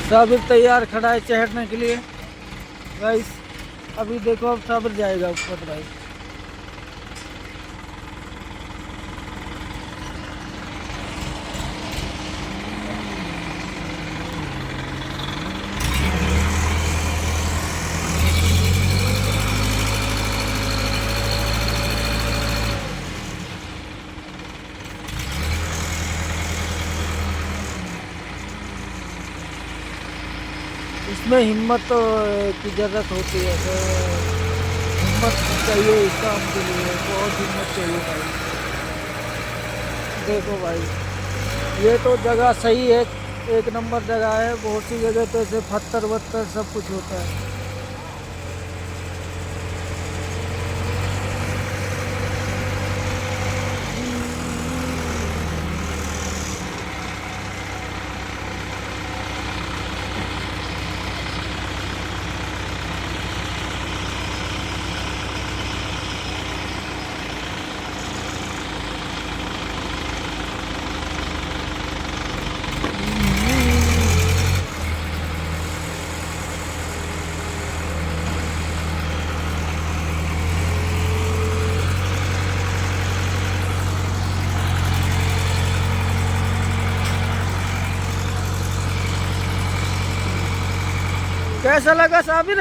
साबिर तैयार खड़ा है चढ़ने के लिए गाइस। अभी देखो अब साबिर जाएगा ऊपर भाई। इसमें हिम्मत की ज़रूरत होती है, तो हिम्मत चाहिए इस काम के लिए, बहुत हिम्मत चाहिए भाई। देखो भाई, ये तो जगह सही है, एक नंबर जगह है। बहुत सी जगह तो ऐसे पत्थर वत्थर सब कुछ होता है। कैसा लगा साबिर?